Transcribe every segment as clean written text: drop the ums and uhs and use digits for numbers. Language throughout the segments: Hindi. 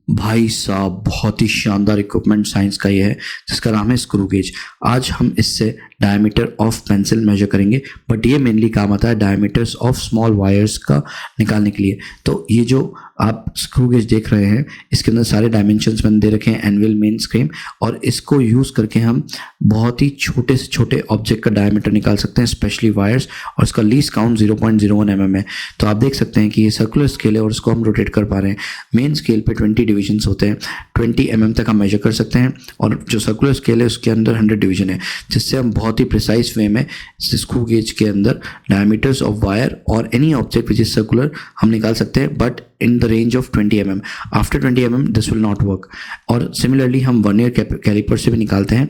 भाई साहब, बहुत ही शानदार इक्विपमेंट साइंस का ये है जिसका नाम है स्क्रू गेज। आज हम इससे डायमीटर ऑफ पेंसिल मेजर करेंगे, बट ये मेनली काम आता है डायमीटर्स ऑफ स्मॉल वायर्स का निकालने के लिए। तो ये जो आप स्क्रू गेज देख रहे हैं, इसके अंदर सारे डायमेंशंस मैंने दे रखे हैं, एनविल, मेन स्क्रीम, और इसको यूज़ करके हम बहुत ही छोटे से छोटे ऑब्जेक्ट का डायमीटर निकाल सकते हैं, स्पेशली वायर्स। और इसका लीस्ट काउंट 0.01 mm है। तो आप देख सकते हैं कि ये सर्कुलर स्केल है और इसको हम रोटेट कर पा रहे हैं। मेन स्केल पे 20 डिविजन्स होते हैं, 20 mm तक हम मेजर कर सकते हैं, और जो सर्कुलर स्केल है उसके अंदर 100 डिवीजन है, जिससे हम बहुत ही प्रिसाइज वे में स्क्रू गेज के अंदर डायमीटर्स ऑफ वायर और any object which is circular हम निकाल सकते हैं, but in the range of 20 mm. After 20 mm this will not work. और सिमिलरली हम वर्नियर कैलिपर से भी निकालते हैं,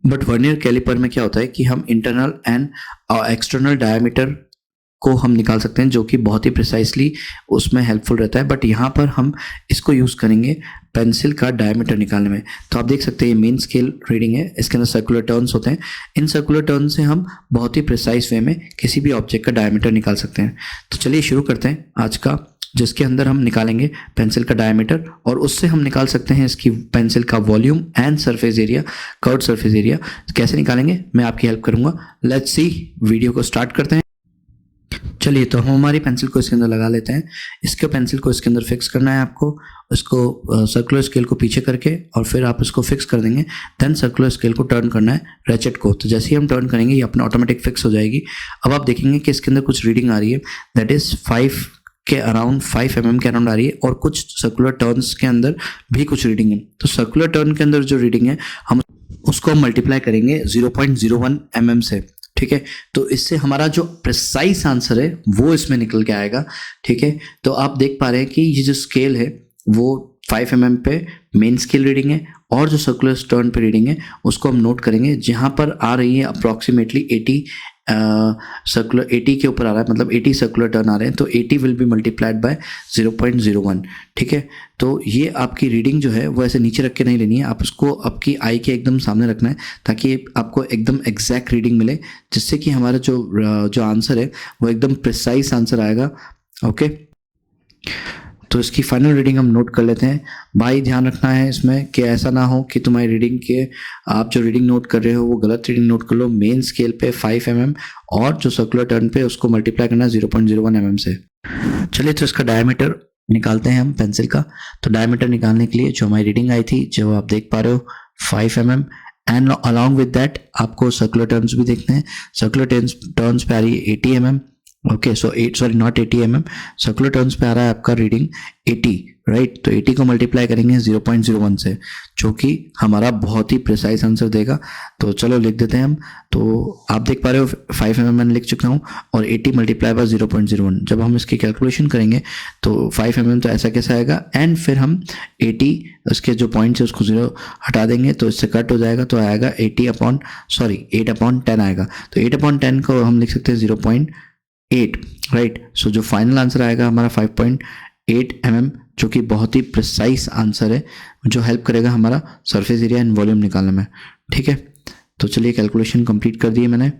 बट वर्नियर कैलिपर में क्या होता है कि हम इंटरनल एंड एक्सटर्नल डायमीटर को हम निकाल सकते हैं, जो कि बहुत ही प्रिसाइसली उसमें हेल्पफुल रहता है। बट यहाँ पर हम इसको यूज़ करेंगे पेंसिल का डायमीटर निकालने में। तो आप देख सकते हैं ये मेन स्केल रीडिंग है, इसके अंदर सर्कुलर टर्न्स होते हैं। इन सर्कुलर टर्न से हम बहुत ही प्रिसाइज वे में किसी भी ऑब्जेक्ट का डायमीटर निकाल सकते हैं। तो चलिए शुरू करते हैं आज का, जिसके अंदर हम निकालेंगे पेंसिल का डायमीटर, और उससे हम निकाल सकते हैं इसकी पेंसिल का volume and surface area, curved surface area. कैसे निकालेंगे मैं आपकी हेल्प करूंगा। लेट्स सी, वीडियो को स्टार्ट करते हैं। चलिए, तो हम हमारी पेंसिल को इसके अंदर लगा लेते हैं। इसके पेंसिल को इसके अंदर फिक्स करना है आपको। उसको सर्कुलर स्केल को पीछे करके और फिर आप इसको फिक्स कर देंगे। देन सर्कुलर स्केल को टर्न करना है, रेचेट को। तो जैसे ही हम टर्न करेंगे ये अपना ऑटोमेटिक फिक्स हो जाएगी। अब आप देखेंगे कि इसके अंदर कुछ रीडिंग आ रही है, दैट इज़ 5 के अराउंड, 5 mm के अराउंड आ रही है, और कुछ सर्कुलर टर्न्स के अंदर भी कुछ रीडिंग है। तो सर्कुलर टर्न के अंदर जो रीडिंग है हम उसको मल्टीप्लाई करेंगे 0.01 mm से, ठीक है। तो इससे हमारा जो प्रिसाइज आंसर है वो इसमें निकल के आएगा, ठीक है। तो आप देख पा रहे हैं कि ये जो स्केल है वो 5 mm पे मेन स्केल रीडिंग है, और जो सर्कुलर टर्न पे रीडिंग है उसको हम नोट करेंगे, जहाँ पर आ रही है अप्रॉक्सीमेटली 80 सर्कुलर 80 के ऊपर आ रहा है, मतलब 80 सर्कुलर टर्न आ रहे हैं। तो 80 विल बी मल्टीप्लाइड बाय 0.01, ठीक है। तो ये आपकी रीडिंग जो है वो ऐसे नीचे रख के नहीं लेनी है, आप उसको आपकी आई के एकदम सामने रखना है, ताकि आपको एकदम एग्जैक्ट रीडिंग मिले, जिससे कि हमारा जो आंसर है वो एकदम प्रिसाइज आंसर आएगा। ओके, तो इसकी फाइनल रीडिंग हम नोट कर लेते हैं। भाई ध्यान रखना है इसमें कि ऐसा ना हो कि तुम्हारी रीडिंग के, आप जो रीडिंग नोट कर रहे हो वो गलत रीडिंग नोट कर लो। मेन स्केल पे 5 mm और जो सर्कुलर टर्न पे उसको मल्टीप्लाई करना है 0.01 mm से। चलिए, तो इसका डायमीटर निकालते हैं हम पेंसिल का। तो डायमीटर निकालने के लिए जो हमारी रीडिंग आई थी, जो आप देख पा रहे हो 5 mm, and along with that आपको सर्कुलर टर्न्स भी देखते हैं। सर्कुलर टर्न्स पे आ रही है 80 mm। Okay, so not 80 mm, circular turns पे आ रहा है आपका रीडिंग 80, राइट। तो 80 को मल्टीप्लाई करेंगे 0.01 से, जो कि हमारा बहुत ही प्रिसाइज आंसर देगा। तो चलो लिख देते हैं हम। तो आप देख पा रहे हो 5 mm मैंने लिख चुका हूँ, और 80 मल्टीप्लाई बाय 0.01। जब हम इसकी कैलकुलेशन करेंगे तो 5 mm तो ऐसा कैसा आएगा, एंड फिर हम 80 उसके जो पॉइंट्स है उसको 0 हटा देंगे, तो इससे कट हो जाएगा, तो आएगा 8/10 आएगा। तो 8/10 को हम लिख सकते हैं 0.8, राइट। सो जो फाइनल आंसर आएगा हमारा 5.8 mm, जो कि बहुत ही प्रिसाइज आंसर है, जो हेल्प करेगा हमारा सरफेस एरिया एंड वॉल्यूम निकालने में, ठीक है। तो चलिए, कैलकुलेशन कंप्लीट कर दी है मैंने।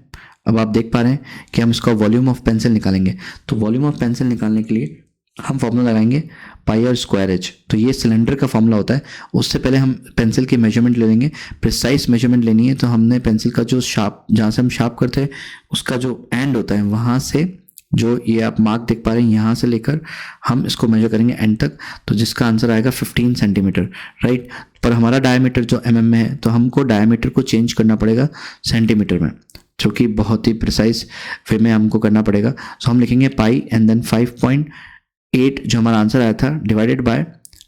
अब आप देख पा रहे हैं कि हम इसका वॉल्यूम ऑफ पेंसिल निकालेंगे। तो वॉल्यूम ऑफ पेंसिल निकालने के लिए हम फॉर्मूला लगाएंगे πr²h। तो ये सिलेंडर का फॉर्मूला होता है। उससे पहले हम पेंसिल की मेजरमेंट ले लेंगे, प्रिसाइज मेजरमेंट लेनी है। तो हमने पेंसिल का जो शार्प, जहाँ से हम शार्प करते हैं उसका जो एंड होता है, वहाँ से जो ये आप मार्क देख पा रहे हैं, यहाँ से लेकर हम इसको मेजर करेंगे एंड तक। तो जिसका आंसर आएगा 15 सेंटीमीटर, राइट। पर हमारा डायमीटर जो mm में है, तो हमको डायमीटर को चेंज करना पड़ेगा सेंटीमीटर में, जो कि बहुत ही प्रिसाइज वे में हमको करना पड़ेगा। सो हम लिखेंगे पाई एंड देन 5.8 जो हमारा आंसर आया था, डिवाइडेड बाय,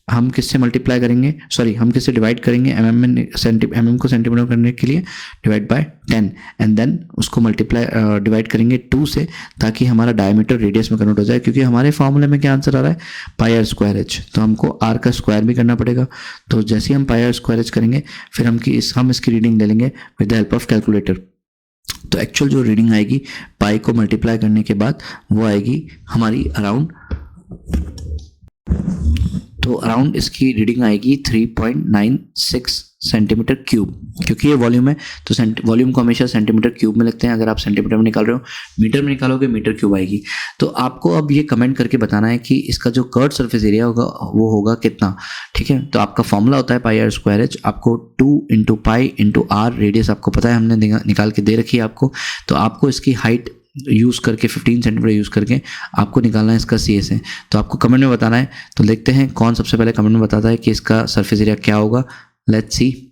हम किससे मल्टीप्लाई करेंगे, सॉरी हम किससे डिवाइड करेंगे, mm को सेंटीमीटर करने के लिए डिवाइड बाय 10, एंड देन उसको मल्टीप्लाई डिवाइड करेंगे 2 से, ताकि हमारा डायमीटर रेडियस में कन्वर्ट हो जाए। क्योंकि हमारे फॉर्मूले में क्या आंसर आ रहा है, πr²h, तो हमको r का स्क्वायर भी करना पड़ेगा। तो जैसे ही हम πr²h करेंगे, फिर हम इसकी रीडिंग ले लेंगे with the help of calculator. तो एक्चुअल जो रीडिंग आएगी पाई को मल्टीप्लाई करने के बाद, वो आएगी हमारी अराउंड तो अराउंड इसकी रीडिंग आएगी 3.96 सेंटीमीटर क्यूब, क्योंकि ये वॉल्यूम है तो वॉल्यूम को हमेशा सेंटीमीटर क्यूब में लिखते हैं। अगर आप सेंटीमीटर में निकाल रहे हो, मीटर में निकालोगे मीटर क्यूब आएगी। तो आपको अब ये कमेंट करके बताना है कि इसका जो कर्व सरफेस एरिया होगा वो होगा कितना, ठीक है। तो आपका फॉर्मूला होता है पाई आर स्क्वायर एच, आपको 2 into pi into r, radius आपको पता है हमने निकाल के दे रखी है आपको। तो आपको इसकी हाइट यूज़ करके 15 सेंटीमीटर यूज़ करके आपको निकालना है इसका सी एस है। तो आपको कमेंट में बताना है। तो देखते हैं कौन सबसे पहले कमेंट में बताता है कि इसका सरफेस एरिया क्या होगा। Let's see.